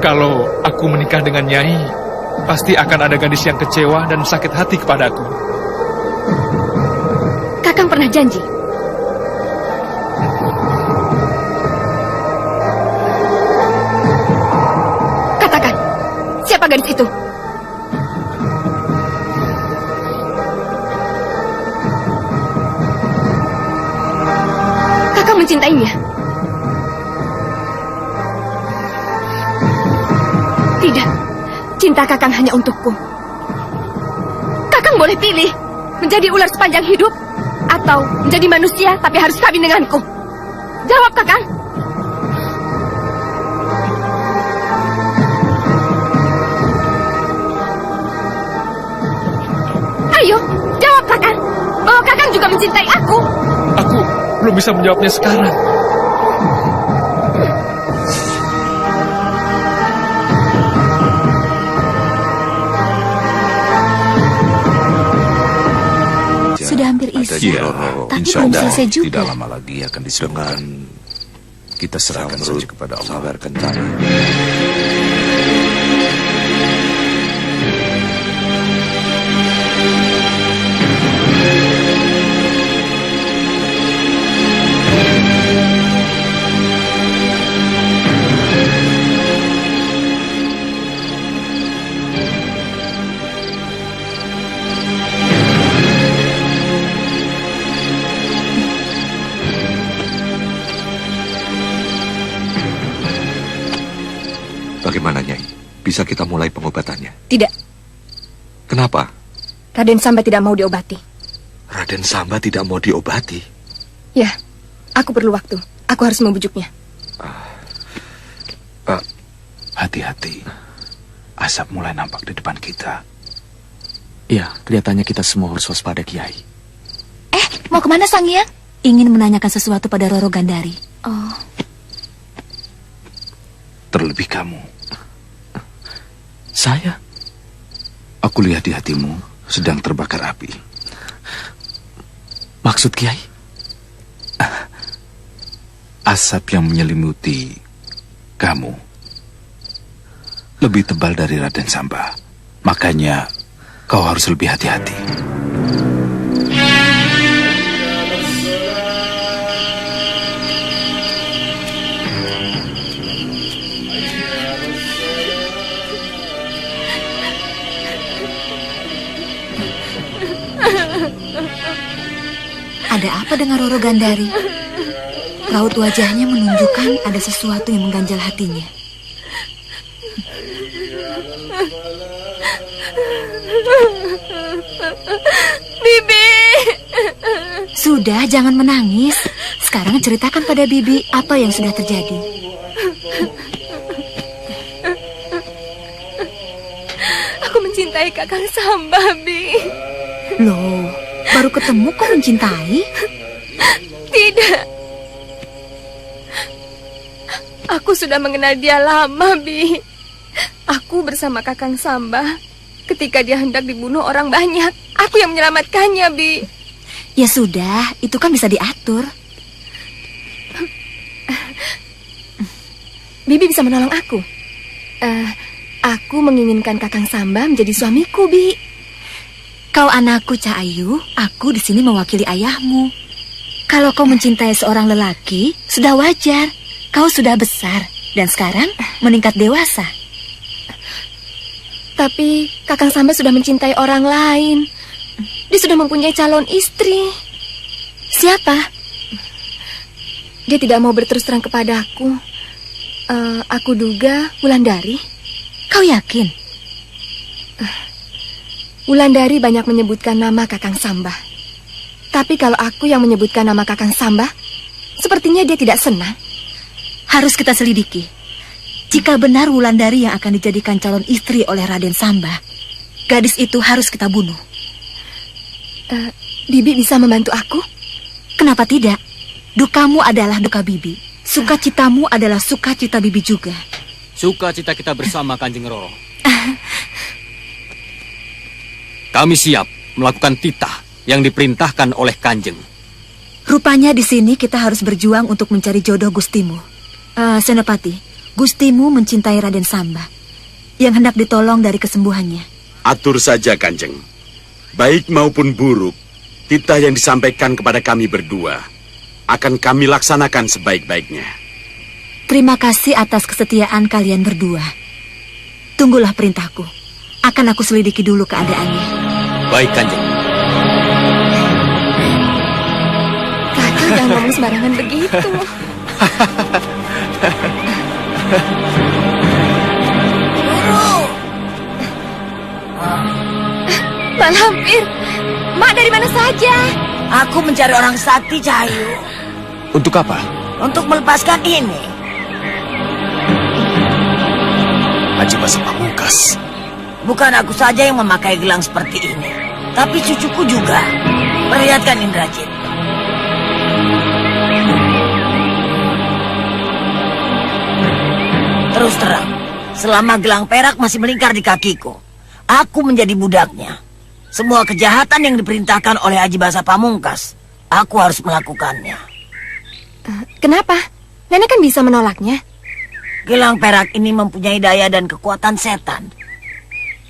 Kalau aku menikah dengan Nyai, pasti akan ada gadis yang kecewa dan sakit hati kepadaku. Kakang pernah janji. Katakan, siapa gadis itu? Kakang mencintainya? Tidak, cinta Kakang hanya untukku. Kakang boleh pilih menjadi ular sepanjang hidup atau menjadi manusia tapi harus kawin denganku. Jawab, Kakang. Ayo, jawab, Kakang. Bahwa Kakang juga mencintai aku. Aku belum bisa menjawabnya sekarang. Sudah hampir isi, tapi belum selesai juga. Tidak lama lagi akan disembuhkan. Kita serahkan saja kepada Allah. Bagaimana, Nyai? Bisa kita mulai pengobatannya? Tidak. Kenapa? Raden Samba tidak mau diobati. Raden Samba tidak mau diobati? Ya, aku perlu waktu. Aku harus membujuknya. Hati-hati. Asap mulai nampak di depan kita. Iya, kelihatannya kita semua harus waspada, Kiai. Mau kemana, Sang Hyang? Ingin menanyakan sesuatu pada Roro Gandari. Oh. Terlebih kamu. Saya? Aku lihat di hatimu sedang terbakar api. Maksud Kiai? Asap yang menyelimuti kamu lebih tebal dari Raden Samba. Makanya kau harus lebih hati-hati. Ada apa dengan Roro Gandari? Raut wajahnya menunjukkan ada sesuatu yang mengganjal hatinya. Bibi! Sudah, jangan menangis. Sekarang ceritakan pada Bibi apa yang sudah terjadi. Aku mencintai Kakang Samba, Bi. Loh, baru ketemu kok mencintai? Tidak. Aku sudah mengenal dia lama, Bi. Aku bersama Kakang Samba ketika dia hendak dibunuh orang banyak. Aku yang menyelamatkannya, Bi. Ya sudah, itu kan bisa diatur. Bibi bisa menolong aku. Aku menginginkan Kakang Samba menjadi suamiku, Bi. Kau anakku, Cak Ayu. Aku di sini mewakili ayahmu. Kalau kau mencintai seorang lelaki, sudah wajar. Kau sudah besar dan sekarang meningkat dewasa. Tapi Kakang Samba sudah mencintai orang lain. Dia sudah mempunyai calon istri. Siapa? Dia tidak mau berterus terang kepadaku. Aku duga Wulandari. Kau yakin? Wulandari banyak menyebutkan nama Kakang Samba. Tapi kalau aku yang menyebutkan nama Kakang Samba, sepertinya dia tidak senang. Harus kita selidiki. Jika benar Wulandari yang akan dijadikan calon istri oleh Raden Samba, gadis itu harus kita bunuh. Bibi bisa membantu aku? Kenapa tidak? Dukamu adalah duka Bibi. Sukacitamu adalah sukacita Bibi juga. Sukacita kita bersama, Kanjeng Roro. Kami siap melakukan titah yang diperintahkan oleh Kanjeng. Rupanya di sini kita harus berjuang untuk mencari jodoh Gustimu. Senopati, Gustimu mencintai Raden Samba yang hendak ditolong dari kesembuhannya. Atur saja, Kanjeng. Baik maupun buruk, titah yang disampaikan kepada kami berdua akan kami laksanakan sebaik-baiknya. Terima kasih atas kesetiaan kalian berdua. Tunggulah perintahku. Akan aku selidiki dulu keadaannya. Baik, Kanjeng. Kakang jangan ngomong sembarangan begitu. Mak Lampir, Mak dari mana saja? Aku mencari orang sakti, Cahayu. Untuk apa? Untuk melepaskan ini. Haji Basa Pamungkas. Bukan aku saja yang memakai gelang seperti ini, tapi cucuku juga. Perlihatkan Indrajit. Terus terang, selama gelang perak masih melingkar di kakiku, aku menjadi budaknya. Semua kejahatan yang diperintahkan oleh Haji Basa Pamungkas, aku harus melakukannya. Kenapa? Nenek kan bisa menolaknya. Gelang perak ini mempunyai daya dan kekuatan setan.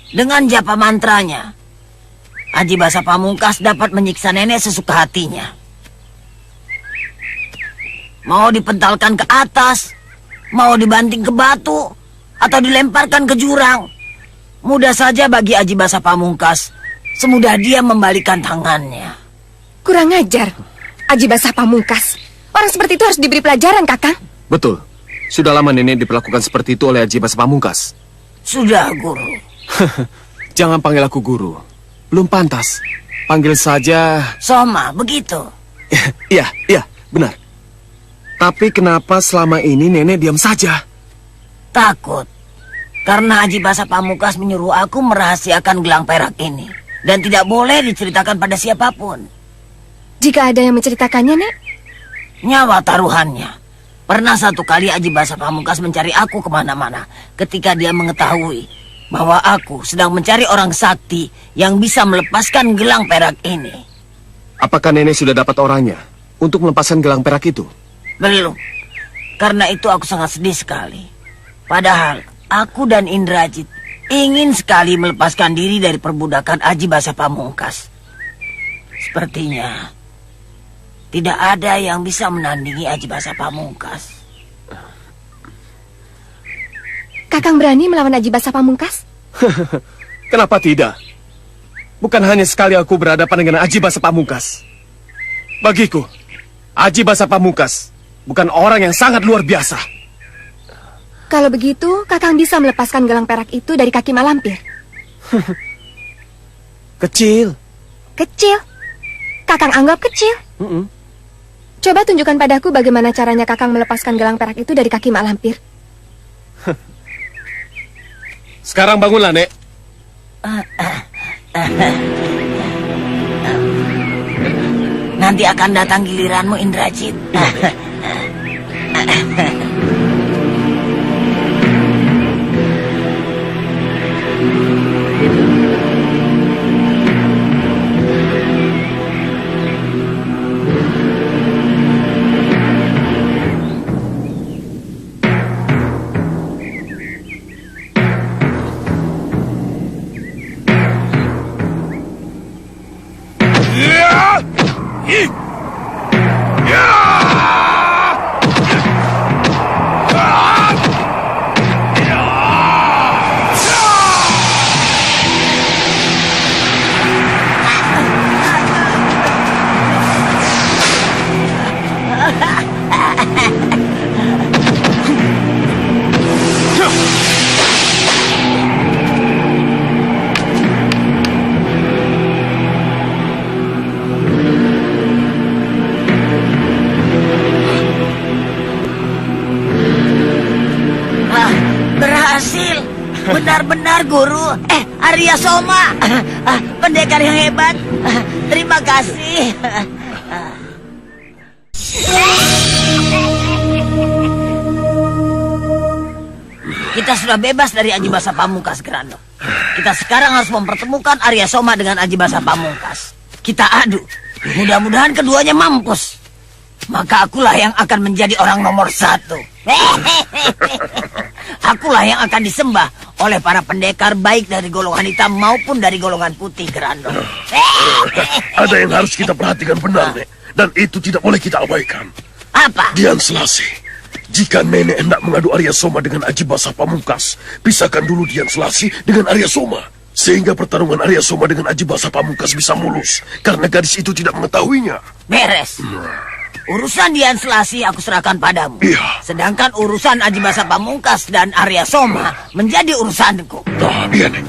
Dengan japa mantranya, Haji Basa Pamungkas dapat menyiksa nenek sesuka hatinya. Mau dipentalkan ke atas, mau dibanting ke batu, atau dilemparkan ke jurang, mudah saja bagi Haji Basa Pamungkas. Semudah dia membalikan tangannya. Kurang ajar, Haji Basa Pamungkas. Orang seperti itu harus diberi pelajaran, Kakang. Betul. Sudah lama nenek diperlakukan seperti itu oleh Haji Basa Pamungkas. Sudah, Guru. Jangan panggil aku guru. Belum pantas. Panggil saja... Soma, begitu. Iya, benar. Tapi kenapa selama ini nenek diam saja? Takut. Karena Haji Basa Pamungkas menyuruh aku merahasiakan gelang perak ini. Dan tidak boleh diceritakan pada siapapun. Jika ada yang menceritakannya, Nek? Nyawa taruhannya. Pernah satu kali Haji Basa Pamungkas mencari aku kemana-mana ketika dia mengetahui bahwa aku sedang mencari orang sakti yang bisa melepaskan gelang perak ini. Apakah nenek sudah dapat orangnya untuk melepaskan gelang perak itu? Belum. Karena itu aku sangat sedih sekali. Padahal aku dan Indrajit ingin sekali melepaskan diri dari perbudakan Haji Basa Pamungkas. Sepertinya tidak ada yang bisa menandingi Haji Basa Pamungkas. Kakang berani melawan Haji Basa Pamungkas? Kenapa tidak? Bukan hanya sekali aku berhadapan dengan Haji Basa Pamungkas. Bagiku, Haji Basa Pamungkas bukan orang yang sangat luar biasa. Kalau begitu, Kakang bisa melepaskan gelang perak itu dari kaki Mak Lampir. Kecil. Kecil? Kakang anggap kecil? Coba tunjukkan padaku bagaimana caranya Kakang melepaskan gelang perak itu dari kaki Mak Lampir. Sekarang bangunlah, Nek. Nanti akan datang giliranmu, Indrajit. Berhasil. Benar-benar, Guru. Arya Soma. Pendekar yang hebat. Terima kasih. Kita sudah bebas dari Aji Basa Pamungkas, Grandong. Kita sekarang harus mempertemukan Arya Soma dengan Aji Basa Pamungkas. Kita adu. Mudah-mudahan keduanya mampus. Maka akulah yang akan menjadi orang nomor 1. Akulah yang akan disembah oleh para pendekar baik dari golongan hitam maupun dari golongan putih, Grandong. Ada yang harus kita perhatikan benar, Nek. Dan itu tidak boleh kita abaikan. Apa? Dian Selasi. Jika Nenek hendak mengadu Arya Soma dengan Aji Basa Pamungkas, pisahkan dulu Dian Selasi dengan Arya Soma. Sehingga pertarungan Arya Soma dengan Aji Basa Pamungkas bisa mulus. Karena gadis itu tidak mengetahuinya. Beres. Urusan Dian Selasi aku serahkan padamu. Iya. Sedangkan urusan Aji Basa Pamungkas dan Arya Soma menjadi urusanku. Nah, iya, Nek.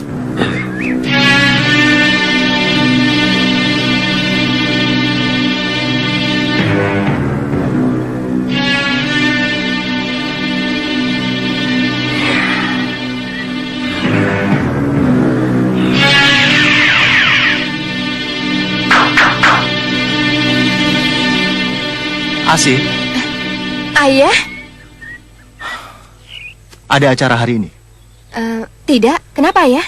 Asih, Ayah? ada acara hari ini. Tidak. Kenapa, Ayah?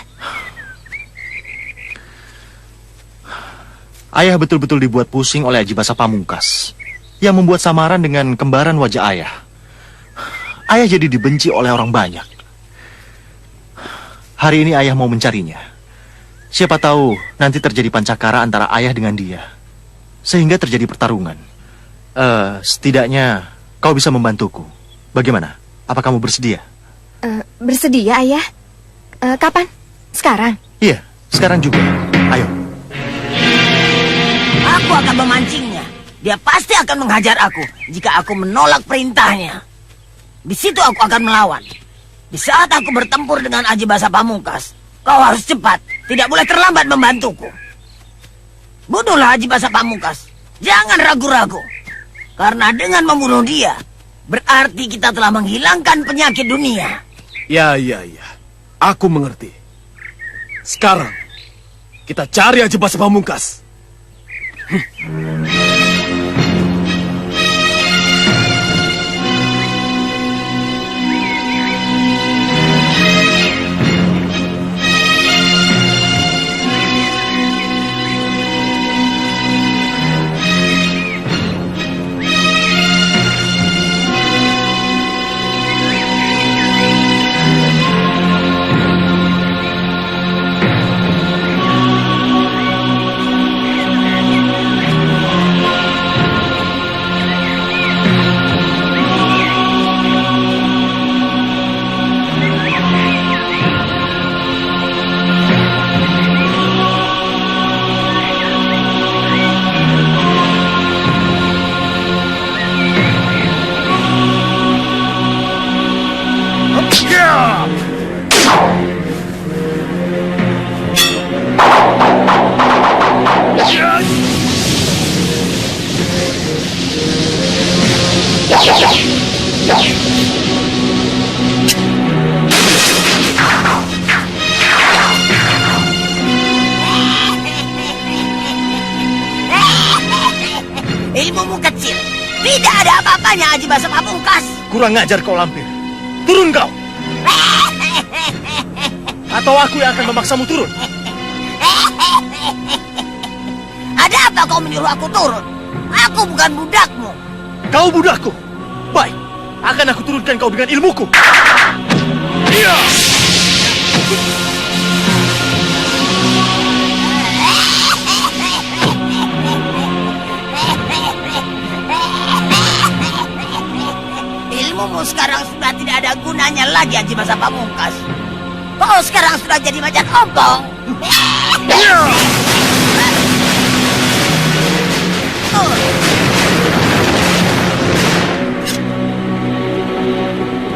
Ayah betul-betul dibuat pusing oleh Aji Basa Pamungkas yang membuat samaran dengan kembaran wajah ayah. Ayah jadi dibenci oleh orang banyak. Hari ini ayah mau mencarinya. Siapa tahu nanti terjadi pancakara antara ayah dengan dia, sehingga terjadi pertarungan. Setidaknya kau bisa membantuku. Bagaimana? Apa kamu bersedia? Bersedia, Ayah. Kapan? Sekarang? Iya, sekarang juga. Ayo. Aku akan memancingnya. Dia pasti akan menghajar aku jika aku menolak perintahnya. Di situ aku akan melawan. Di saat aku bertempur dengan Aji Basa Pamungkas, kau harus cepat. Tidak boleh terlambat membantuku. Bunuhlah Aji Basa Pamungkas. Jangan ragu-ragu. Karena dengan membunuh dia, berarti kita telah menghilangkan penyakit dunia. Ya. Aku mengerti. Sekarang, kita cari Aji Basa Pamungkas. Tidak ada apa-apanya Aji Basa Pamungkas. Kurang ngajar kau lampir. Turun kau. Atau aku yang akan memaksamu turun. Ada apa kau menyuruh aku turun? Aku bukan budakmu. Kau budakku. Baik, akan aku turunkan kau dengan ilmuku. Iya. Ilmumu sekarang sudah tidak ada gunanya lagi, Aji Basa Pamungkas. Kau sekarang sudah jadi macan ompong.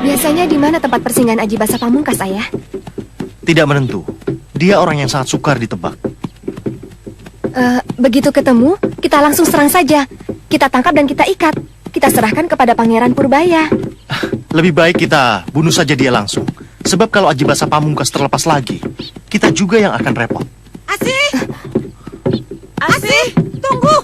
Biasanya di mana tempat persinggahan Aji Basa Pamungkas, Ayah? Tidak menentu. Dia orang yang sangat sukar ditebak. Begitu ketemu, kita langsung serang saja. Kita tangkap dan kita ikat. Kita serahkan kepada Pangeran Purbaya. Lebih baik kita bunuh saja dia langsung. Sebab kalau Aji Basa Pamungkas terlepas lagi, kita juga yang akan repot. Asih! Asih! Tunggu!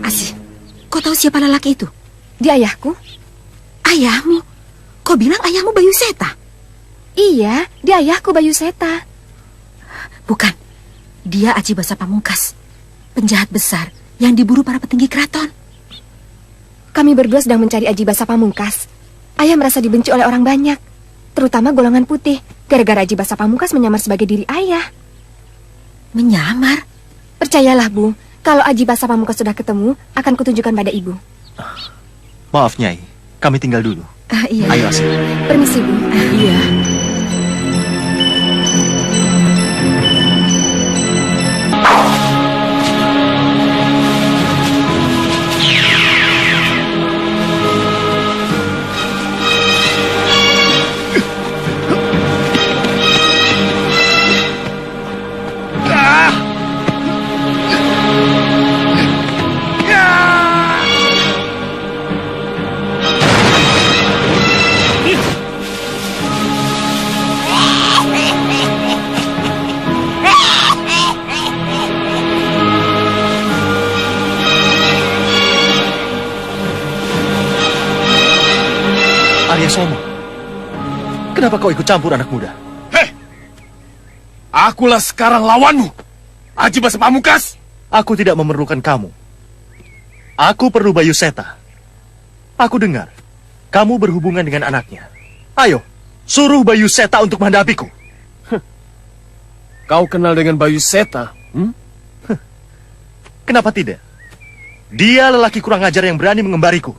Asih, kau tahu siapa lelaki itu? Dia ayahku. Ayahmu? Kau bilang ayahmu Bayu Seta? Iya, dia ayahku Bayu Seta. Bukan, dia Aji Basa Pamungkas, penjahat besar yang diburu para petinggi keraton. Kami berdua sedang mencari Aji Basa Pamungkas. Ayah merasa dibenci oleh orang banyak, terutama golongan putih, gara-gara Aji Basa Pamungkas menyamar sebagai diri ayah. Menyamar? Percayalah, Bu, kalau Aji Basa Pamungkas sudah ketemu, akan kutunjukkan pada Ibu. Maaf, Nyai. Kami tinggal dulu. Iya. Ayo, Asih. Permisi, Bu. Iya. Arya Soma, kenapa kau ikut campur anak muda? Hei! Akulah sekarang lawanmu, Aji Basa Pamungkas. Aku tidak memerlukan kamu. Aku perlu Bayu Seta. Aku dengar kamu berhubungan dengan anaknya. Ayo, suruh Bayu Seta untuk menghadapiku. Kau kenal dengan Bayu Seta? Kenapa tidak? Dia lelaki kurang ajar yang berani mengembariku.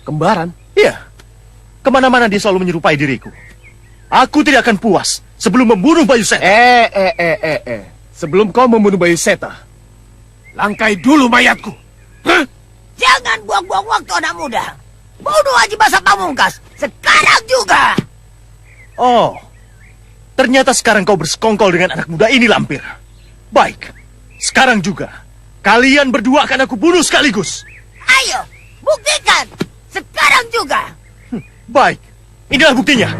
Kembaran? Iya. Kemana-mana dia selalu menyerupai diriku. Aku tidak akan puas sebelum membunuh Bayu Seta. Sebelum kau membunuh Bayu Seta, langkai dulu mayatku. Hah? Jangan buang-buang waktu, anak muda. Bunuh Aji Basa Pamungkas sekarang juga. Oh, ternyata sekarang kau bersekongkol dengan anak muda ini, lampir. Baik, sekarang juga kalian berdua akan aku bunuh sekaligus. Ayo, buktikan sekarang juga. Baik, inilah buktinya.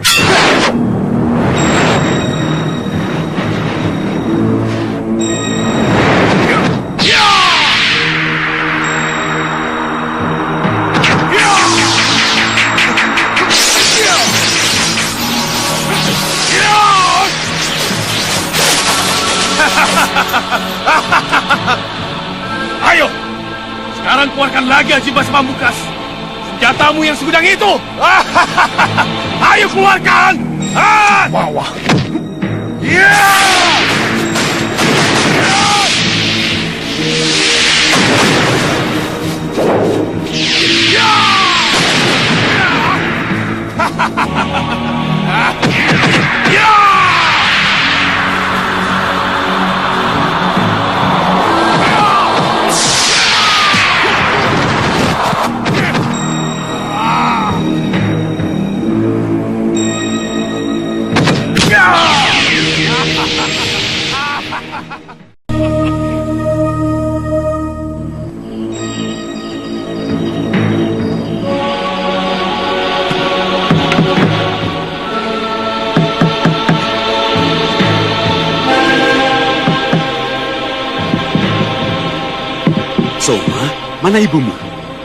Ayo, sekarang keluarkan lagi Aji Basa Pamungkas. Senjatamu yang segudang itu. Ayo keluarkan. Bawah. Soma, mana ibumu?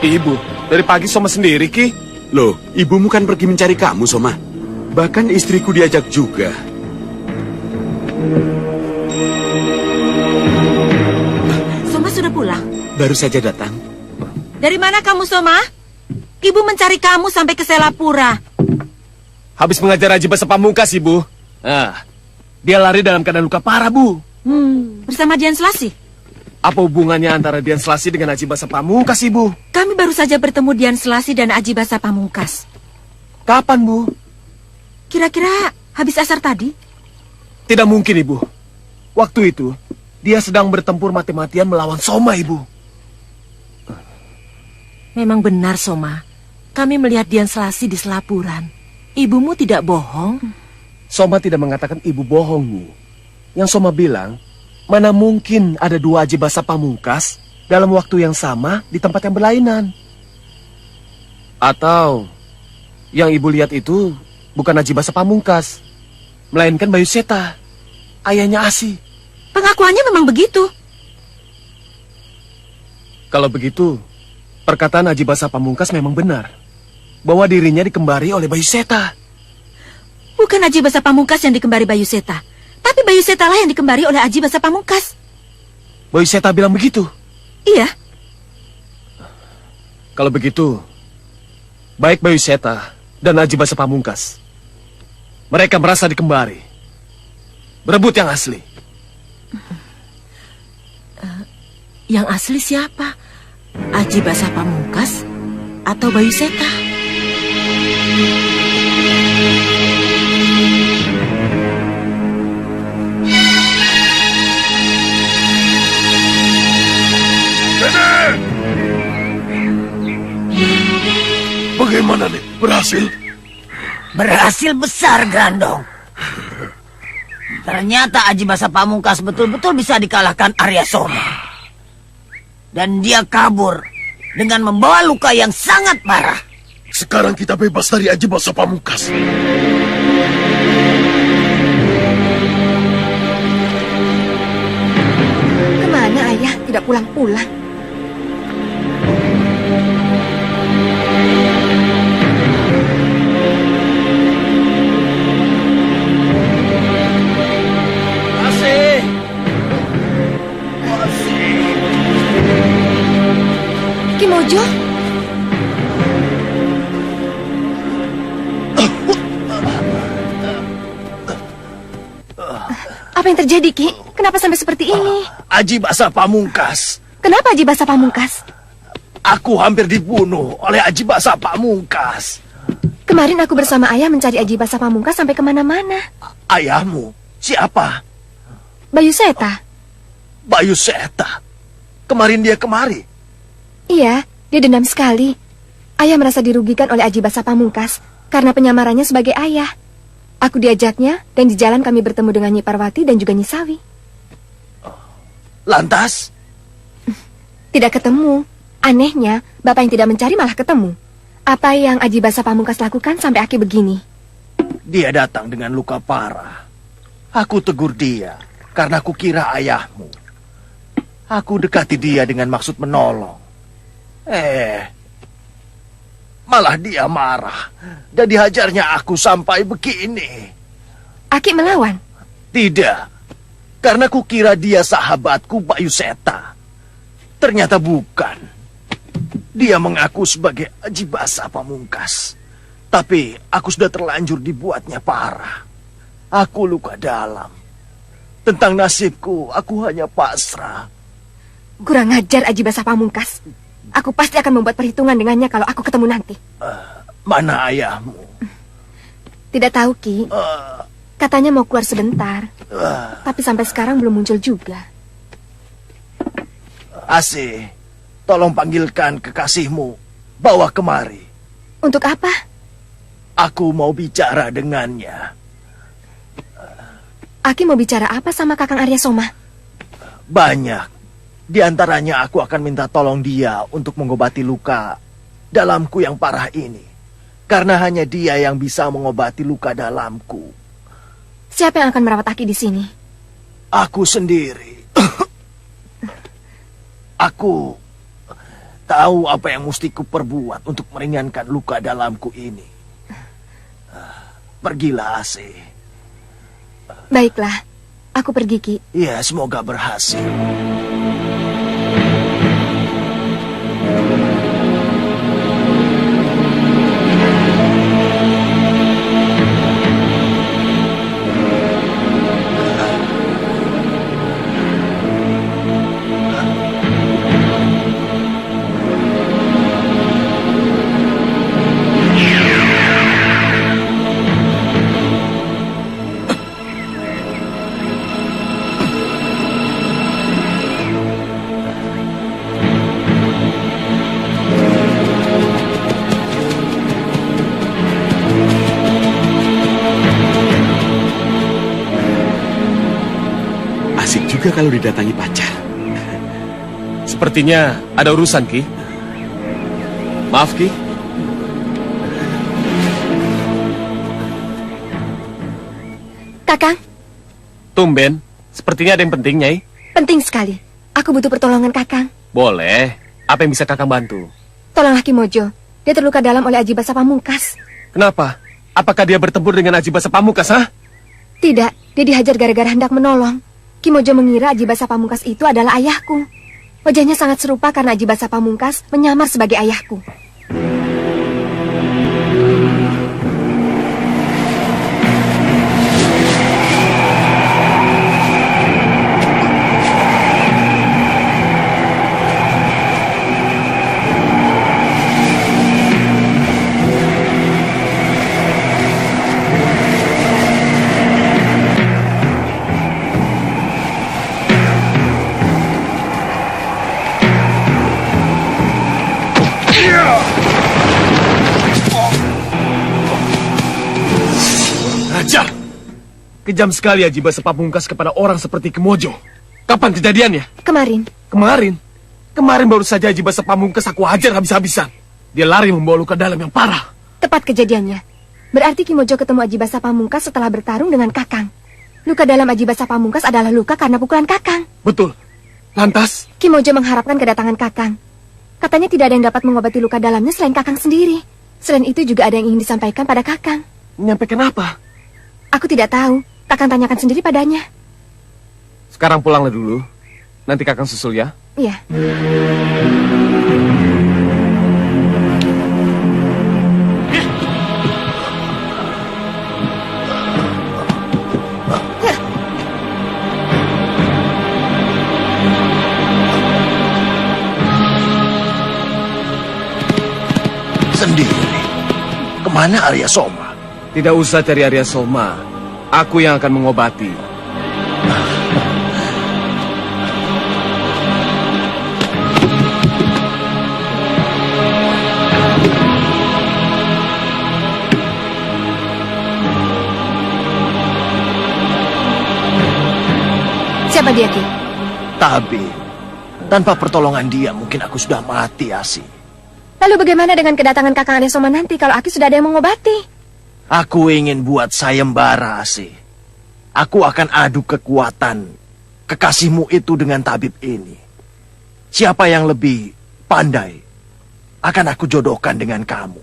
Ibu, dari pagi Soma sendiri, Ki. Loh, ibumu kan pergi mencari kamu, Soma. Bahkan istriku diajak juga. Soma sudah pulang. Baru saja datang. Dari mana kamu, Soma? Ibu mencari kamu sampai ke Selapura. Habis mengajar Aji Basa Pamungkas, Ibu. Nah, dia lari dalam keadaan luka parah, Bu. Bersama Dian Selasi. Apa hubungannya antara Dian Selasi dengan Aji Basa Pamungkas, Ibu? Kami baru saja bertemu Dian Selasi dan Aji Basa Pamungkas. Kapan, Bu? Kira-kira habis asar tadi? Tidak mungkin, Ibu. Waktu itu, dia sedang bertempur mati-matian melawan Soma, Ibu. Memang benar, Soma. Kami melihat Dian Selasi di Selapuran. Ibumu tidak bohong? Soma tidak mengatakan ibu bohong, Bu. Yang Soma bilang, mana mungkin ada dua Aji Basa Pamungkas dalam waktu yang sama di tempat yang berlainan. Atau yang ibu lihat itu bukan Aji Basa Pamungkas, melainkan Bayu Seta, ayahnya Asi. Pengakuannya memang begitu. Kalau begitu, perkataan Aji Basa Pamungkas memang benar, bahwa dirinya dikembari oleh Bayu Seta. Bukan Aji Basa Pamungkas yang dikembari Bayu Seta, tapi Bayu Seta lah yang dikembari oleh Aji Basa Pamungkas. Bayu Seta bilang begitu? Iya. Kalau begitu, baik Bayu Seta dan Aji Basa Pamungkas, mereka merasa dikembari, berebut yang asli. Yang asli siapa? Aji Basa Pamungkas atau Bayu Seta? Bagaimana nih? Berhasil? Berhasil besar, Grandong. Ternyata Aji Basa Pamungkas betul-betul bisa dikalahkan Arya Soma. Dan dia kabur dengan membawa luka yang sangat parah. Sekarang kita bebas dari Aji Basa Pamungkas. Kemana ayah tidak pulang-pulang? Kimojo? Apa yang terjadi, Ki? Kenapa sampai seperti ini? Aji Basa Pamungkas. Kenapa Aji Basa Pamungkas? Aku hampir dibunuh oleh Aji Basa Pamungkas. Kemarin aku bersama ayah mencari Aji Basa Pamungkas sampai kemana-mana. Ayahmu? Siapa? Bayu Seta. Bayu Seta. Kemarin dia kemari. Iya, dia dendam sekali. Ayah merasa dirugikan oleh Aji Basa Pamungkas karena penyamarannya sebagai ayah. Aku diajaknya dan di jalan kami bertemu dengan Nyi Parwati dan juga Nyi Sawi. Lantas? Tidak ketemu. Anehnya, bapak yang tidak mencari malah ketemu. Apa yang Aji Basa Pamungkas lakukan sampai Aki begini? Dia datang dengan luka parah. Aku tegur dia karena aku kira ayahmu. Aku dekati dia dengan maksud menolong. Malah dia marah dan dihajarnya aku sampai begini. Aki melawan? Tidak, karena ku kira dia sahabatku Bayu Seta. Ternyata bukan. Dia mengaku sebagai Aji Basa Pamungkas. Tapi aku sudah terlanjur dibuatnya parah. Aku luka dalam. Tentang nasibku, aku hanya pasrah. Kurang ajar Aji Basa Pamungkas. Aku pasti akan membuat perhitungan dengannya kalau aku ketemu nanti. Mana ayahmu? Tidak tahu, Ki. Katanya mau keluar sebentar. Tapi sampai sekarang belum muncul juga. Asih, tolong panggilkan kekasihmu. Bawa kemari. Untuk apa? Aku mau bicara dengannya. Aki mau bicara apa sama Kakang Arya Soma? Banyak. Di antaranya aku akan minta tolong dia untuk mengobati luka dalamku yang parah ini. Karena hanya dia yang bisa mengobati luka dalamku. Siapa yang akan merawat Aki di sini? Aku sendiri. Aku tahu apa yang mesti kuperbuat untuk meringankan luka dalamku ini. Pergilah, Asih. Baiklah, aku pergi, Ki. Ya, semoga berhasil. Asik juga kalau didatangi pacar. Sepertinya ada urusan, Ki. Maaf, Ki. Kakang, Tumben, sepertinya ada yang penting, Nyai. penting sekali. Aku butuh pertolongan Kakang. Boleh. Apa yang bisa Kakang bantu? Tolonglah Ki Mojo. Dia terluka dalam oleh Aji Basa Pamungkas. Kenapa? Apakah dia bertempur dengan Aji Basa Pamungkas, ha? Tidak, dia dihajar gara-gara hendak menolong. Ki Mojo mengira Aji Basa Pamungkas itu adalah ayahku. Wajahnya sangat serupa karena Aji Basa Pamungkas menyamar sebagai ayahku. Raja! Kejam sekali Aji Basa Pamungkas kepada orang seperti Kemojo. Kapan kejadiannya? Kemarin. Kemarin? Kemarin baru saja Aji Basa Pamungkas aku hajar habis-habisan. Dia lari membawa luka dalam yang parah. Tepat kejadiannya. Berarti Ki Mojo ketemu Aji Basa Pamungkas setelah bertarung dengan Kakang. Luka dalam Aji Basa Pamungkas adalah luka karena pukulan Kakang. Betul. Lantas? Ki Mojo mengharapkan kedatangan Kakang. Katanya tidak ada yang dapat mengobati luka dalamnya selain Kakang sendiri. Selain itu juga ada yang ingin disampaikan pada Kakang. Menyampaikan apa? Aku tidak tahu. Kakang tanyakan sendiri padanya. Sekarang pulanglah dulu. Nanti Kakang susul ya. Iya. Sendiri. Kemana Arya Soma? Tidak usah cari Arya Soma. Aku yang akan mengobati. Siapa dia, Ki? Tabib. Tanpa pertolongan dia mungkin aku sudah mati, Asi. Lalu bagaimana dengan kedatangan Kakang Arya Soma nanti kalau Aki sudah ada yang mengobati? Aku ingin buat sayembara, Asi. Aku akan adu kekuatan kekasihmu itu dengan tabib ini. Siapa yang lebih pandai akan aku jodohkan dengan kamu.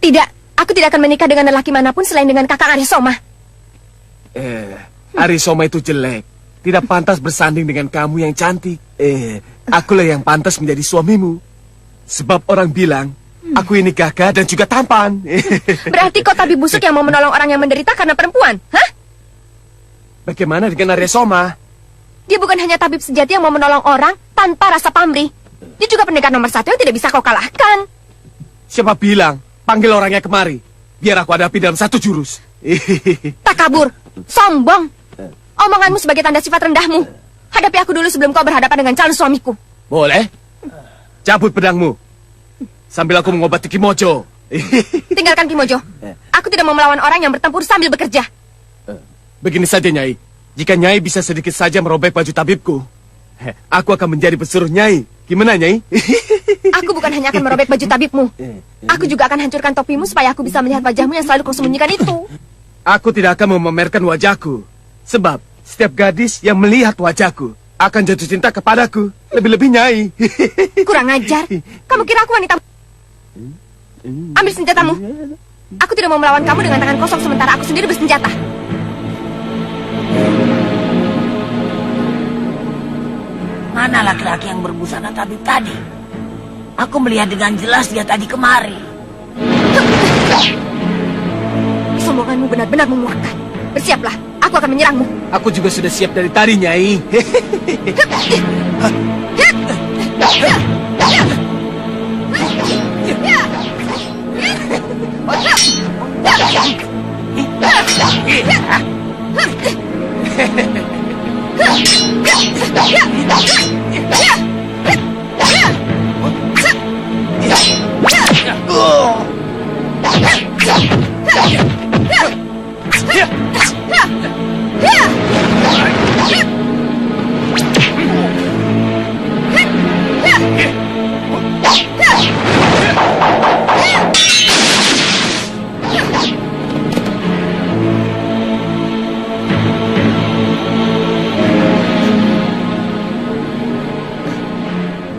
Tidak, aku tidak akan menikah dengan lelaki manapun selain dengan Kakang Arya Soma. Arya Soma itu jelek. Tidak pantas bersanding dengan kamu yang cantik. Akulah yang pantas menjadi suamimu. Sebab orang bilang, aku ini gagah dan juga tampan. Berarti kau tabib busuk yang mau menolong orang yang menderita karena perempuan, hah? Bagaimana dengan Arya Soma? Dia bukan hanya tabib sejati yang mau menolong orang tanpa rasa pamrih. Dia juga pendekar nomor 1 yang tidak bisa kau kalahkan. Siapa bilang? Panggil orangnya kemari. Biar aku hadapi dalam satu jurus. Takabur, sombong. Omonganmu sebagai tanda sifat rendahmu. Hadapi aku dulu sebelum kau berhadapan dengan calon suamiku. Boleh? Cabut pedangmu. Sambil aku mengobati Ki Mojo. Tinggalkan Ki Mojo. Aku tidak mau melawan orang yang bertempur sambil bekerja. Begini saja, Nyai. Jika Nyai bisa sedikit saja merobek baju tabibku, aku akan menjadi pesuruh Nyai. Gimana, Nyai? Aku bukan hanya akan merobek baju tabibmu. Aku juga akan hancurkan topimu supaya aku bisa melihat wajahmu yang selalu kau sembunyikan itu. Aku tidak akan memamerkan wajahku. Sebab setiap gadis yang melihat wajahku akan jatuh cinta kepadaku. Lebih-lebih Nyai. Kurang ajar. Kamu kira aku wanita? Ambil senjatamu. Aku tidak mau melawan kamu dengan tangan kosong sementara aku sendiri bersenjata. Mana laki-laki yang berbusana tabib tadi? Aku melihat dengan jelas dia tadi kemari. Kesombonganmu benar-benar memuakkan. Bersiaplah, aku akan menyerangmu. Aku juga sudah siap dari tadi, Nyai.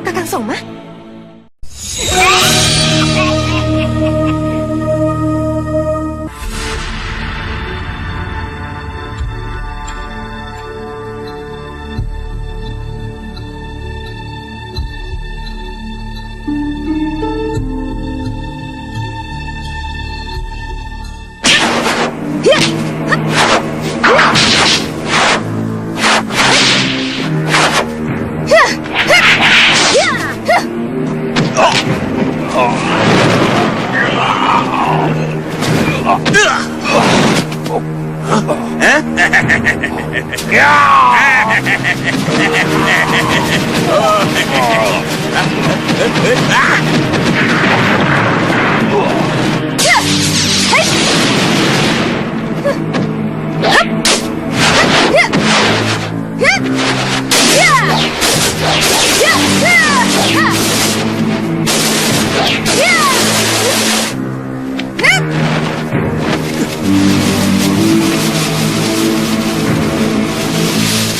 Kakang Soma?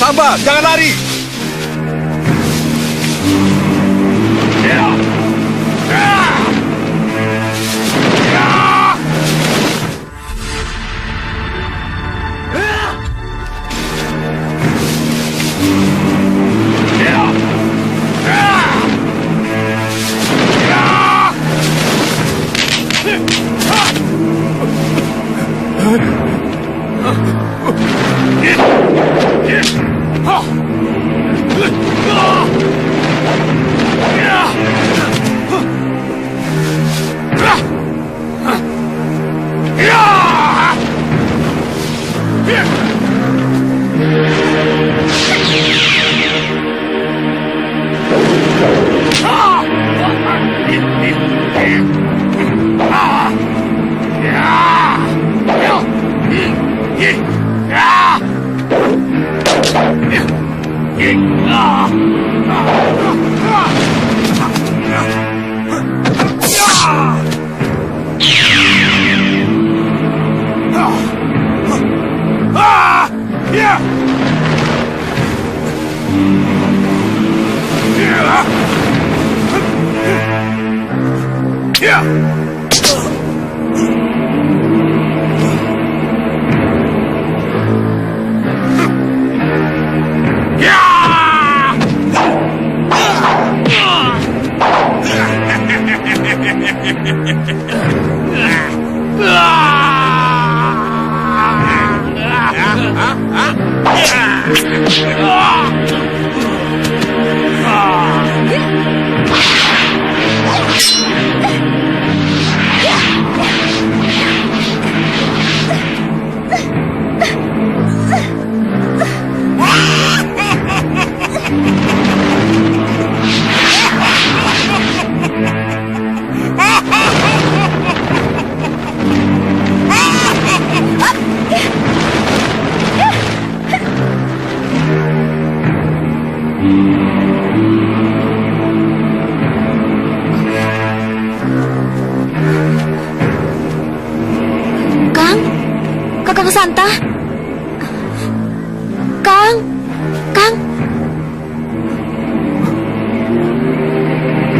Samba, jangan lari!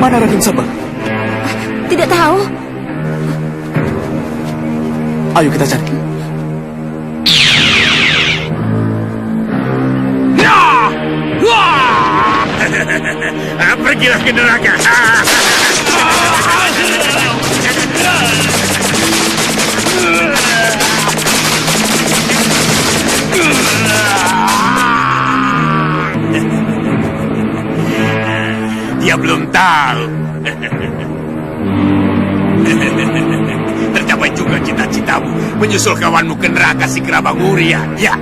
Kemana Raden Samba? Tidak tahu. Ayo kita cari. Pergilah ke neraka. Dia belum tahu. Tercapai juga cita-citamu menyusul kawanmu ke neraka si Kerabanguri ya. Ya.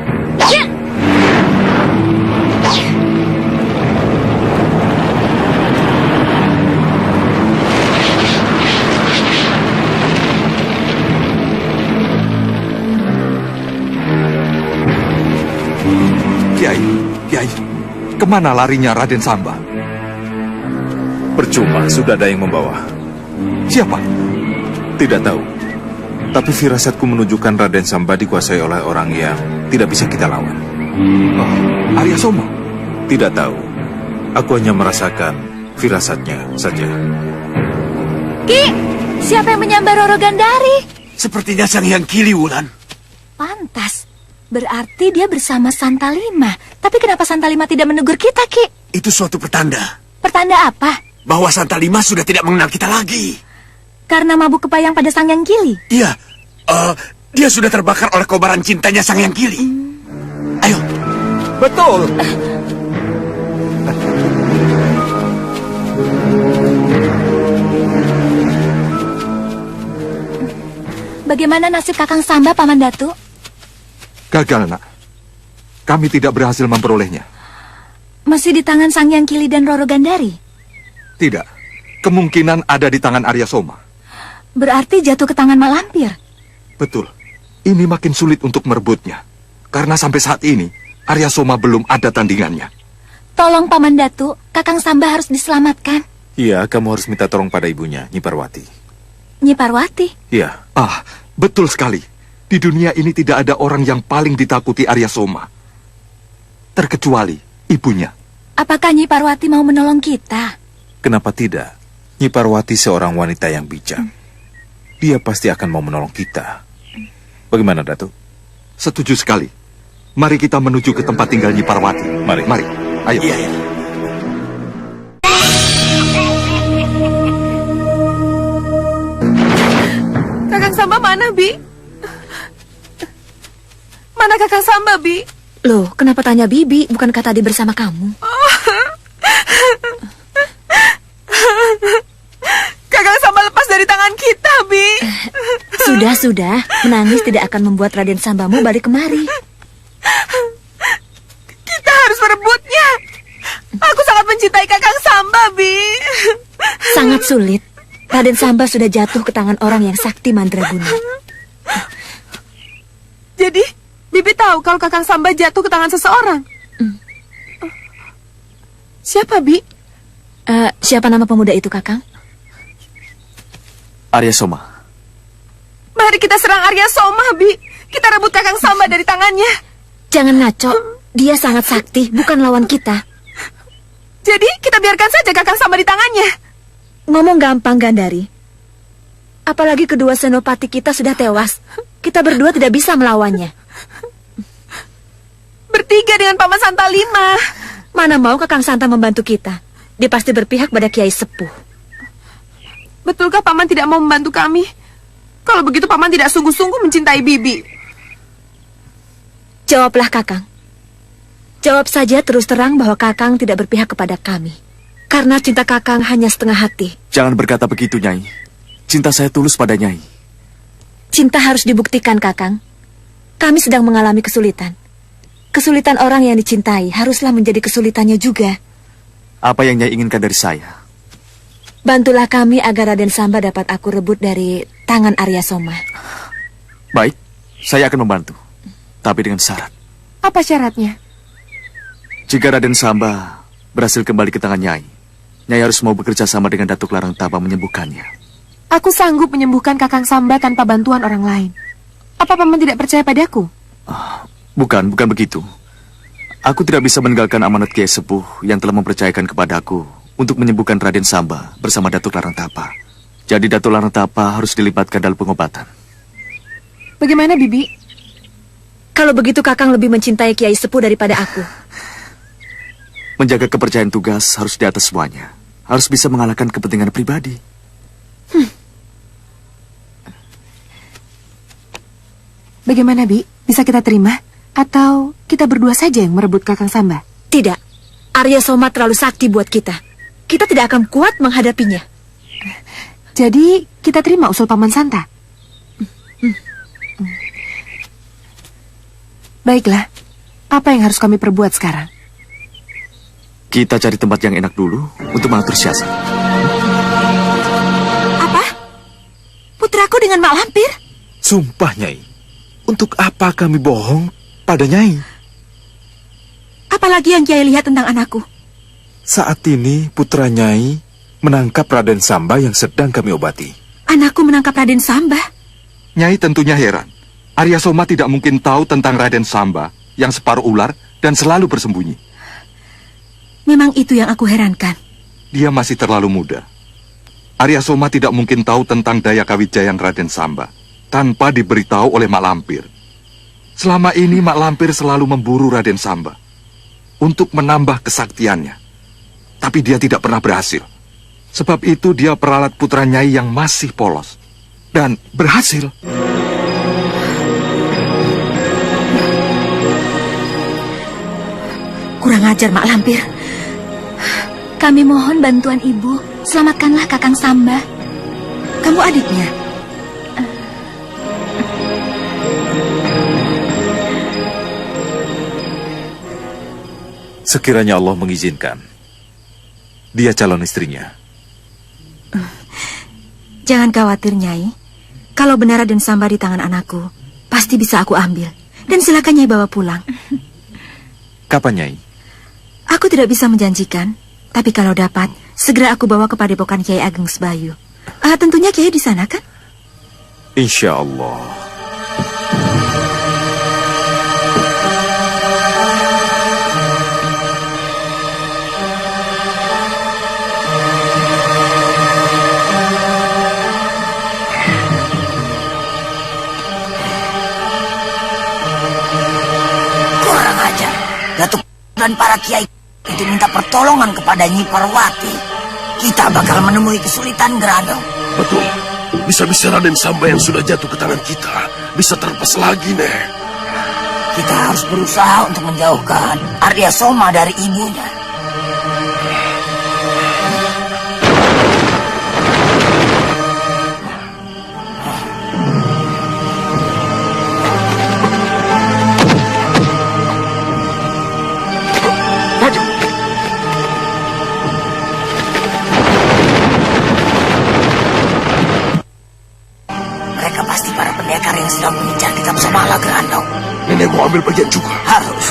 Kiai, kemana larinya Raden Samba? Percuma, sudah ada yang membawa. Siapa? Tidak tahu. Tapi firasatku menunjukkan Raden Samba dikuasai oleh orang yang tidak bisa kita lawan. Oh, Arya Soma? Tidak tahu. Aku hanya merasakan firasatnya saja. Ki, siapa yang menyambar Roro Gandari? Sepertinya Sang Hyang Kili, Wulan. Pantas. Berarti dia bersama Santalima. Tapi kenapa Santalima tidak menegur kita, Ki? Itu suatu pertanda. Pertanda apa? Bahwa Santalima sudah tidak mengenal kita lagi. Karena mabuk kepayang pada Sang Hyang Kili? Iya. Dia sudah terbakar oleh kobaran cintanya Sang Hyang Kili. Ayo. Betul. Bagaimana nasib Kakang Samba, Paman Datu? Gagal, nak. Kami tidak berhasil memperolehnya. Masih di tangan Sang Hyang Kili dan Roro Gandari? Tidak. Kemungkinan ada di tangan Arya Soma. Berarti jatuh ke tangan Mak Lampir? Betul. Ini makin sulit untuk merebutnya. Karena sampai saat ini, Arya Soma belum ada tandingannya. Tolong Paman Datu, Kakang Samba harus diselamatkan. Iya, kamu harus minta tolong pada ibunya, Nyi Parwati. Nyi Parwati? Iya. Ah, betul sekali. Di dunia ini tidak ada orang yang paling ditakuti Arya Soma. Terkecuali ibunya. Apakah Nyi Parwati mau menolong kita? Kenapa tidak? Nyi Parwati seorang wanita yang bijak. Dia pasti akan mau menolong kita. Bagaimana, Datuk? Setuju sekali. Mari kita menuju ke tempat tinggal Nyi Parwati. Mari. Mari. Ayo. Iya, iya. Kakang Samba mana, Bi? Mana Kakang Samba, Bi? Loh, kenapa tanya Bibi? Bukankah tadi bersama kamu? Kakang Samba lepas dari tangan kita, Bi. Sudah. Menangis tidak akan membuat Raden Sambamu balik kemari. Kita harus merebutnya. Aku sangat mencintai Kakang Samba, Bi. Sangat sulit. Raden Samba sudah jatuh ke tangan orang yang sakti mandraguna. Jadi, Bibi tahu kalau Kakang Samba jatuh ke tangan seseorang. Siapa, Bi? Siapa nama pemuda itu, Kakang? Arya Soma. Mari kita serang Arya Soma, Bi. Kita rebut Kakang Samba dari tangannya. Jangan ngaco. Dia sangat sakti, bukan lawan kita. Jadi, kita biarkan saja Kakang Samba di tangannya. Ngomong gampang, Gandari. Apalagi kedua senopati kita sudah tewas. Kita berdua tidak bisa melawannya. Bertiga dengan Paman Santalima. Mana mau Kakang Santa membantu kita? Dia pasti berpihak pada Kiai Sepuh. Betulkah Paman tidak mau membantu kami? Kalau begitu Paman tidak sungguh-sungguh mencintai Bibi. Jawablah, Kakang. Jawab saja terus terang bahwa Kakang tidak berpihak kepada kami. Karena cinta Kakang hanya setengah hati. Jangan berkata begitu, Nyai. Cinta saya tulus pada Nyai. Cinta harus dibuktikan, Kakang. Kami sedang mengalami kesulitan. Kesulitan orang yang dicintai haruslah menjadi kesulitannya juga. Apa yang Nyai inginkan dari saya? Bantulah kami agar Raden Samba dapat aku rebut dari tangan Arya Soma. Baik, saya akan membantu. Tapi dengan syarat. Apa syaratnya? Jika Raden Samba berhasil kembali ke tangan Nyai, Nyai harus mau bekerja sama dengan Datuk Larang Taba menyembuhkannya. Aku sanggup menyembuhkan Kakang Samba tanpa bantuan orang lain. Apa Paman tidak percaya padaku? Bukan begitu. Aku tidak bisa meninggalkan amanat Kiai Sepuh yang telah mempercayakan kepadaku untuk menyembuhkan Raden Samba bersama Datuk Larantapa. Jadi Datuk Larantapa harus dilibatkan dalam pengobatan. Bagaimana, Bibi? Kalau begitu Kakang lebih mencintai Kiai Sepuh daripada aku. Menjaga kepercayaan tugas harus di atas semuanya. Harus bisa mengalahkan kepentingan pribadi. Bagaimana, Bi? Bisa kita terima? Atau kita berdua saja yang merebut Kakang Samba? Tidak. Arya Soma terlalu sakti buat kita. Kita tidak akan kuat menghadapinya. Jadi, kita terima usul Paman Santa? Baiklah. Apa yang harus kami perbuat sekarang? Kita cari tempat yang enak dulu untuk mengatur siasat. Apa? Putraku dengan Mak Lampir? Sumpah, Nyai. Untuk apa kami bohong pada Nyai? Apalagi yang Kiai lihat tentang anakku? Saat ini putra Nyai menangkap Raden Samba yang sedang kami obati. Anakku menangkap Raden Samba? Nyai tentunya heran. Arya Soma tidak mungkin tahu tentang Raden Samba yang separuh ular dan selalu bersembunyi. Memang itu yang aku herankan. Dia masih terlalu muda. Arya Soma tidak mungkin tahu tentang daya kawijayaan Raden Samba tanpa diberitahu oleh Mak Lampir. Selama ini Mak Lampir selalu memburu Raden Samba untuk menambah kesaktiannya. Tapi dia tidak pernah berhasil. Sebab itu dia peralat putra Nyai yang masih polos. Dan berhasil. Kurang ajar Mak Lampir. Kami mohon bantuan ibu. Selamatkanlah Kakang Samba. Kamu adiknya. Sekiranya Allah mengizinkan, dia calon istrinya. Jangan khawatir, Nyai. Kalau benar Raden Samba di tangan anakku, pasti bisa aku ambil. Dan silakan Nyai bawa pulang. Kapan, Nyai? Aku tidak bisa menjanjikan, tapi kalau dapat, segera aku bawa ke padepokan Kiai Ageng Sebayu. Tentunya Kiai di sana, kan? Insya Allah. Kurang ajar. Datuk dan para kiai itu minta pertolongan kepada Nyi Parwati. Kita bakal menemui kesulitan, Grado. Betul. Bisa-bisa Raden Samba yang sudah jatuh ke tangan kita bisa terlepas lagi, Nek. Kita harus berusaha untuk menjauhkan Arya Soma dari ibunya. Yang sedang mengincar kita bersama Grando. Nenek mau ambil bagian juga. Harus.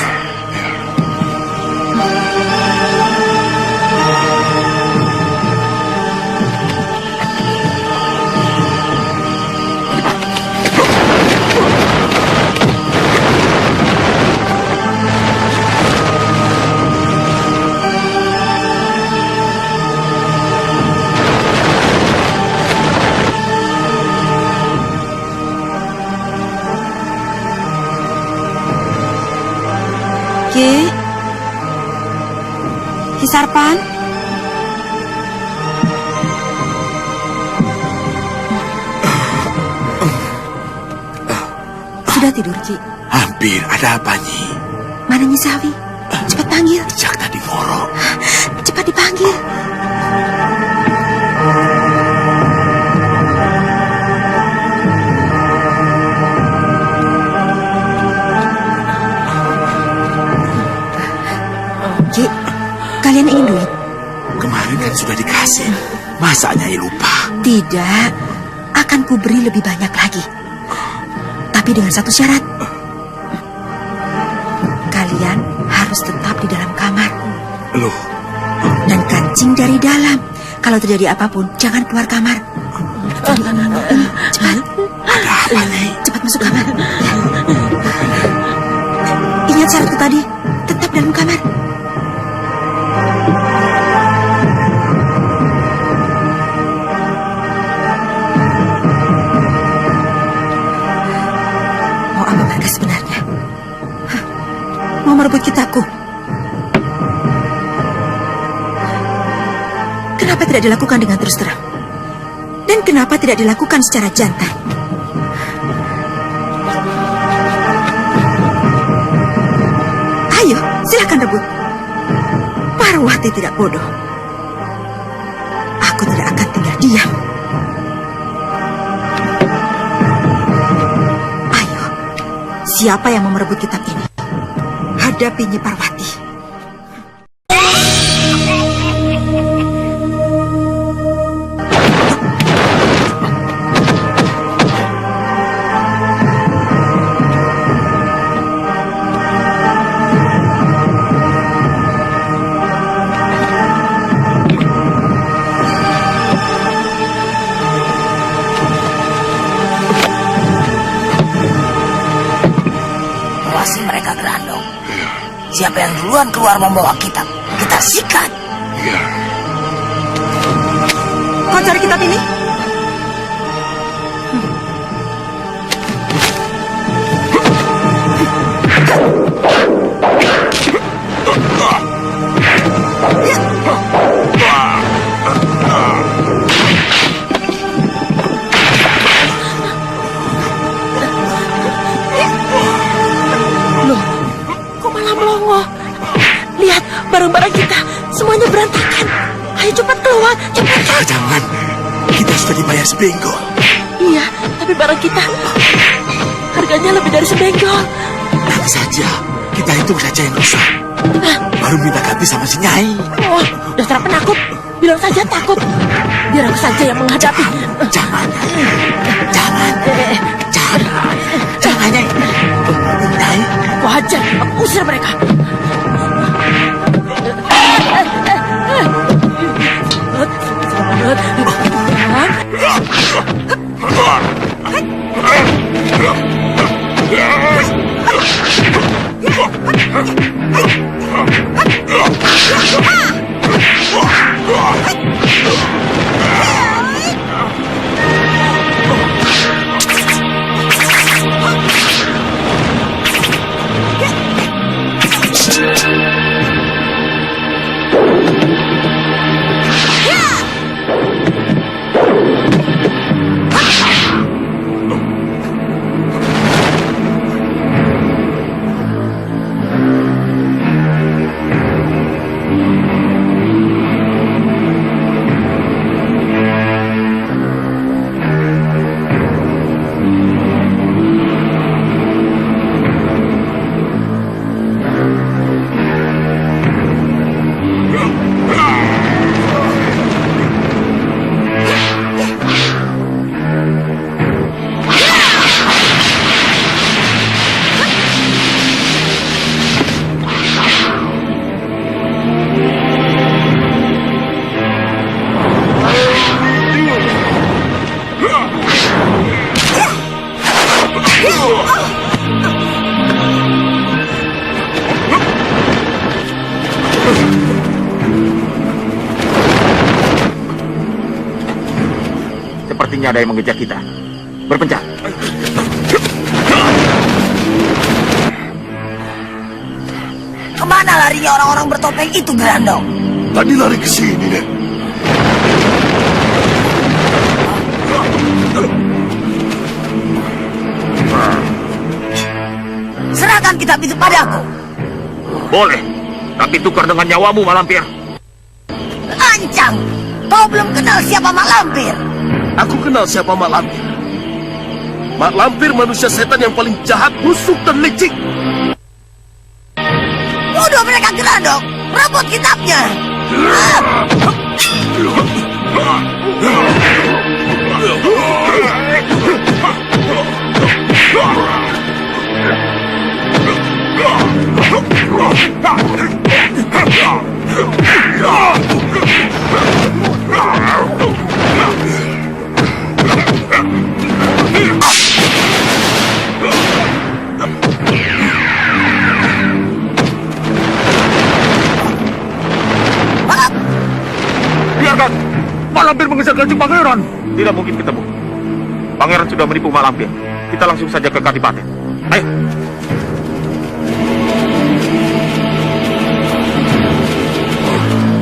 Sarpan? Sudah tidur, Ki? Hampir. Ada apa, Nyi? Mana Nyi Sawi? Cepat panggil. Sejak tadi ngorok. Cepat dipanggil. Ki, kalian ingin duit? Kemarin kan sudah dikasih. Masa Nyai lupa? Tidak, akan kuberi lebih banyak lagi. Tapi dengan satu syarat. Kalian harus tetap di dalam kamar. Loh? Dan kancing dari dalam. Kalau terjadi apapun, jangan keluar kamar. Cepat. Ada apa, Nyai? Cepat masuk kamar. Ingat syaratku tadi, tetap dalam kamar. Kenapa tidak dilakukan dengan terus terang? Dan kenapa tidak dilakukan secara jantan? Ayo, silakan rebut. Parwati tidak bodoh. Aku tidak akan tinggal diam. Ayo, siapa yang mau merebut kitab ini? Hadapi Nyi Parwati. Awasi mereka, Grandong. Siapa yang duluan keluar membawa kitab, kita sikat. Kau cari kitab ini? Loh, kok malah melongo? Lihat, barang-barang kita semuanya berantakan. Ayo cepat keluar, cepat. Jangan, kita sudah dibayar sebenggol. Iya, tapi barang kita harganya lebih dari sebenggol. Tenang saja, kita hitung saja yang rusak. Baru minta ganti sama si Nyai. Oh, dasar penakut. Bilang saja takut. Biar aku saja yang menghadapi. Jangan, jangan, Nyai. Nyai, Wajar, aku usir mereka. Sepertinya ada yang mengejar kita. Berpencar. Kemana larinya orang-orang bertopeng itu, Grandong? tadi lari ke sini, Nek. Serahkan kitab itu padaku. Boleh, tapi tukar dengan nyawamu, Malampir. Ancang, kau belum kenal siapa Mak Lampir. Aku kenal siapa Mak Lampir. Mak Lampir manusia setan yang paling jahat, busuk, dan licik. Bodoh mereka, Grandong. Rebut kitabnya. Biarkan Malampir mengejar Kanjeng Pangeran. Tidak mungkin ketemu. Pangeran sudah menipu Malampir. Kita langsung saja ke Kadipaten. Ayo.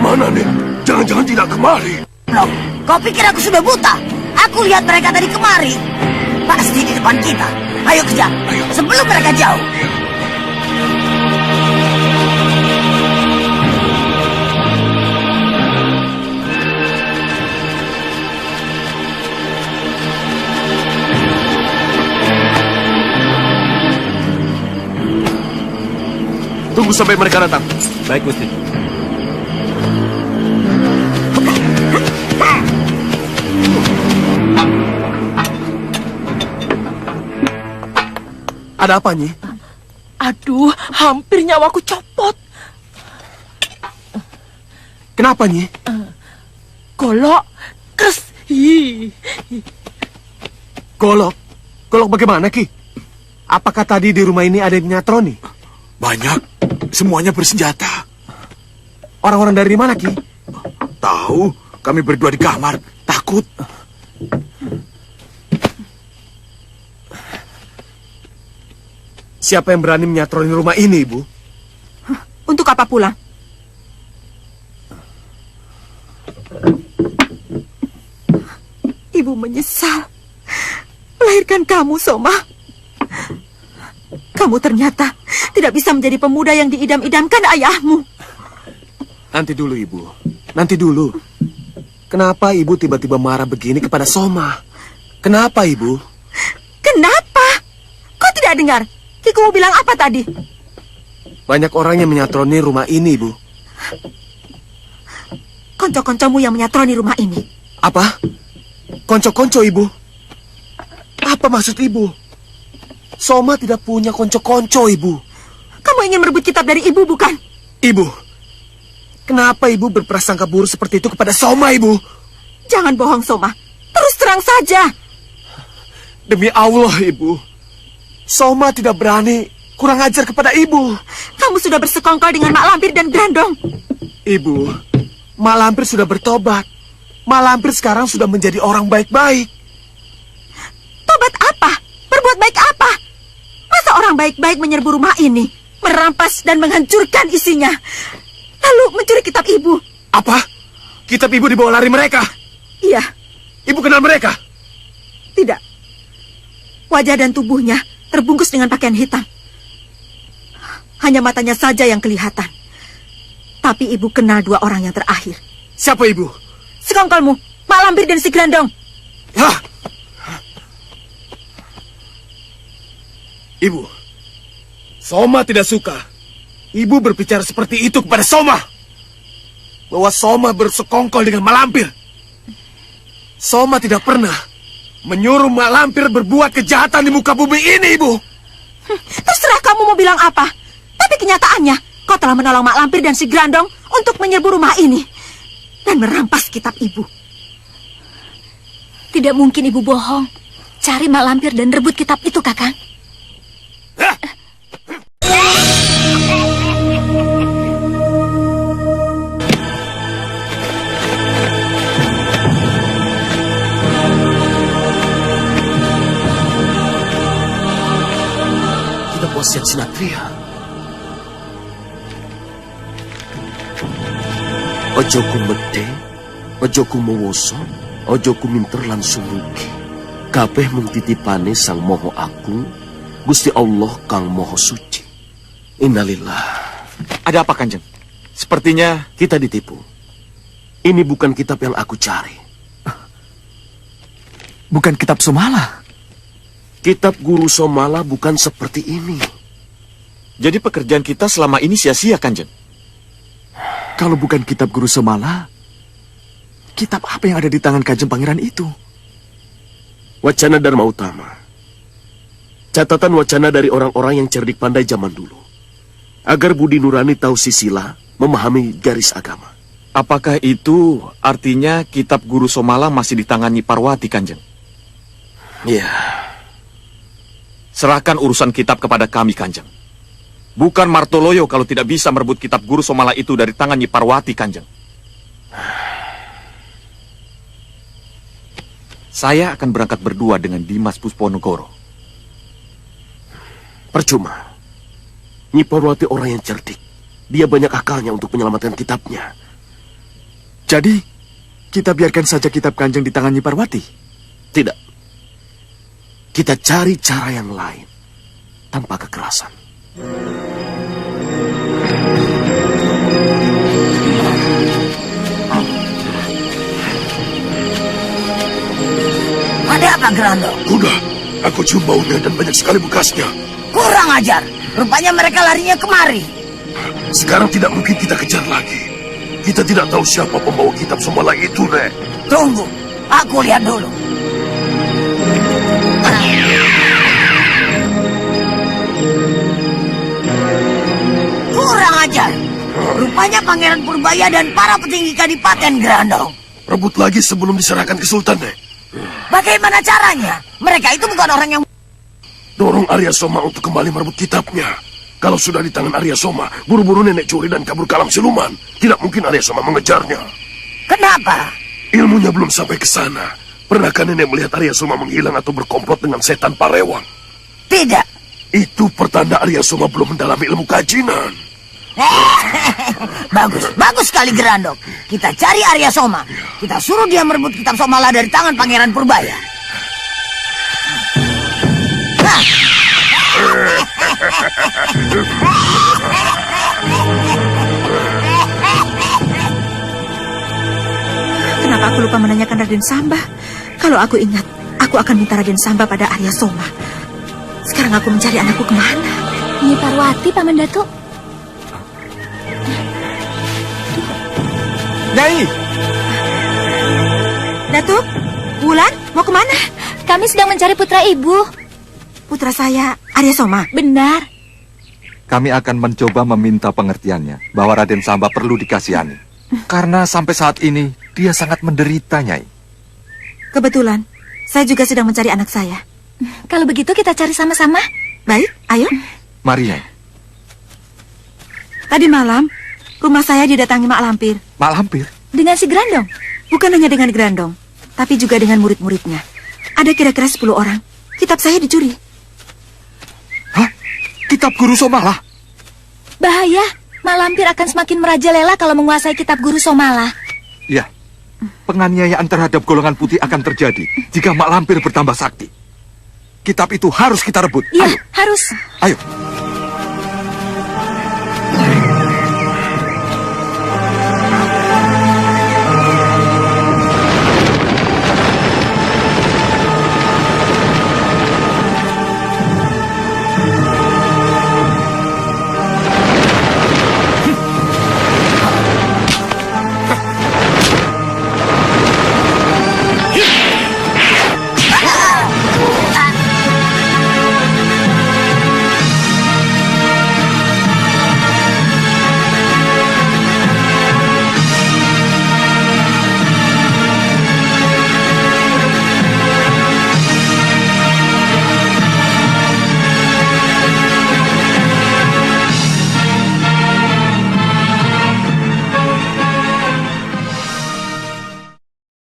Mana, Nek? Jangan jangan-jangan tidak kemari. Loh, kau pikir aku sudah buta? Aku lihat mereka tadi kemari. Pasti di depan kita. Ayo kejar, sebelum mereka jauh. Tunggu sampai mereka datang. Baik, Gusti. Ada apa, Nyi? Aduh, hampir nyawaku copot. Kenapa, Nyi? Golok, kes. Golok? Golok bagaimana, Ki? Apakah tadi di rumah ini ada yang menyatroni? Banyak. Semuanya bersenjata. Orang-orang dari mana, Ki? Tahu, kami berdua di kamar. Takut. Siapa yang berani menyatroni rumah ini, Ibu? Untuk apa pulang? Ibu menyesal melahirkan kamu, Soma. Kamu ternyata tidak bisa menjadi pemuda yang diidam-idamkan ayahmu. Nanti dulu, Ibu. Nanti dulu. Kenapa Ibu tiba-tiba marah begini kepada Soma? Kenapa, Ibu? Kenapa? Kau tidak dengar? Kiku bilang apa tadi? Banyak orang yang menyatroni rumah ini, Ibu. Konco-koncomu yang menyatroni rumah ini. Apa? Konco-konco, Ibu? Apa maksud Ibu? Soma tidak punya konco-konco, Ibu. Kamu ingin merebut kitab dari Ibu, bukan? Ibu, kenapa Ibu berprasangka buruk seperti itu kepada Soma, Ibu? Jangan bohong, Soma. Terus terang saja. Demi Allah, Ibu. Soma tidak berani kurang ajar kepada Ibu. Kamu sudah bersekongkol dengan Mak Lampir dan Grandong. Ibu, Mak Lampir sudah bertobat. Mak Lampir sekarang sudah menjadi orang baik-baik. Tobat apa? Berbuat baik apa? Masa orang baik-baik menyerbu rumah ini, merampas dan menghancurkan isinya, lalu mencuri kitab Ibu? Apa? Kitab Ibu dibawa lari mereka? Iya. Ibu kenal mereka? Tidak. Wajah dan tubuhnya terbungkus dengan pakaian hitam. Hanya matanya saja yang kelihatan. Tapi Ibu kenal dua orang yang terakhir. Siapa, Ibu? Sekongkolmu, Mak Lampir dan si Grandong. Hah? Ibu, Soma tidak suka Ibu berbicara seperti itu kepada Soma. Bahwa Soma bersekongkol dengan Mak Lampir. Soma tidak pernah menyuruh Mak Lampir berbuat kejahatan di muka bumi ini, Ibu. Terserah kamu mau bilang apa. Tapi kenyataannya, kau telah menolong Mak Lampir dan si Grandong untuk menyerbu rumah ini. Dan merampas kitab Ibu. Tidak mungkin Ibu bohong. Cari Mak Lampir dan rebut kitab itu, Kakang. Kita posisian Sinatria. Ojo ku medhe, ojo ku mewoso, ojo ku minter langsung rugi. Kabeh mung titipane Sang Maha Agung, Gusti Allah Kang Maha Suci. Innalillah. Ada apa, Kanjeng? Sepertinya kita ditipu. Ini bukan kitab yang aku cari. bukan kitab Somala. Kitab Guru Somala bukan seperti ini. Jadi pekerjaan kita selama ini sia-sia, Kanjeng? Kalau bukan kitab Guru Somala, kitab apa yang ada di tangan Kanjeng Pangeran itu? Wacana Dharma Utama. Catatan wacana dari orang-orang yang cerdik pandai zaman dulu. Agar budi nurani tahu sisilah, memahami garis agama. Apakah itu artinya kitab Guru Somala masih di tangan Nyi Parwati, Kanjeng? Iya. Serahkan urusan kitab kepada kami, Kanjeng. Bukan Martoloyo kalau tidak bisa merebut kitab Guru Somala itu dari tangan Nyi Parwati, Kanjeng. Saya akan berangkat berdua dengan Dimas Pusponegoro. Percuma. Nyi Parwati orang yang cerdik. Dia banyak akalnya untuk menyelamatkan kitabnya. Jadi, kita biarkan saja kitab Kanjeng di tangan Nyi Parwati? Tidak. Kita cari cara yang lain, tanpa kekerasan. Ada apa, Grandong? Udah, aku cium baunya dan banyak sekali bekasnya. Kurang ajar. Rupanya mereka larinya kemari. Sekarang tidak mungkin kita kejar lagi. Kita tidak tahu siapa pembawa kitab Somala itu, Nek. Tunggu, aku lihat dulu. Kurang ajar. Rupanya Pangeran Purbaya dan para petinggi Kadipaten, Grandong. Rebut lagi sebelum diserahkan ke Sultan, Nek. Bagaimana caranya? Mereka itu bukan orang yang... Dorong Arya Soma untuk kembali merebut kitabnya. Kalau sudah di tangan Arya Soma, buru-buru nenek curi dan kabur ke alam siluman. Tidak mungkin Arya Soma mengejarnya. Kenapa? Ilmunya belum sampai ke sana. Pernahkah nenek melihat Arya Soma menghilang atau berkomplot dengan setan Parewang? Tidak. Itu pertanda Arya Soma belum mendalami ilmu kajinan. Bagus sekali, Grandong. Kita cari Arya Soma. Kita suruh dia merebut kitab Somala dari tangan Pangeran Purbaya. Kenapa aku lupa menanyakan Raden Samba? Kalau aku ingat, aku akan minta Raden Samba pada Arya Soma. Sekarang aku mencari anakku kemana? Nyi Parwati, Paman Datuk. Nyai! Datuk, Wulan, mau kemana? Kami sedang mencari putra ibu. Putra saya, Arya Soma. Benar. Kami akan mencoba meminta pengertiannya bahwa Raden Samba perlu dikasihani. Karena sampai saat ini dia sangat menderita, Nyai. Kebetulan, saya juga sedang mencari anak saya. Kalau begitu kita cari sama-sama. Baik, ayo. Mari, Nyai. Tadi malam, rumah saya didatangi Mak Lampir. Mak Lampir? Dengan si Grandong. Bukan hanya dengan Grandong, tapi juga dengan murid-muridnya. Ada kira-kira 10 orang. Kitab saya dicuri. Kitab Guru Somala? Bahaya. Mak Lampir akan semakin merajalela kalau menguasai kitab Guru Somala. Ya. Penganiayaan terhadap golongan putih akan terjadi jika Mak Lampir bertambah sakti. Kitab itu harus kita rebut. Iya, Ayo. harus. Ayo.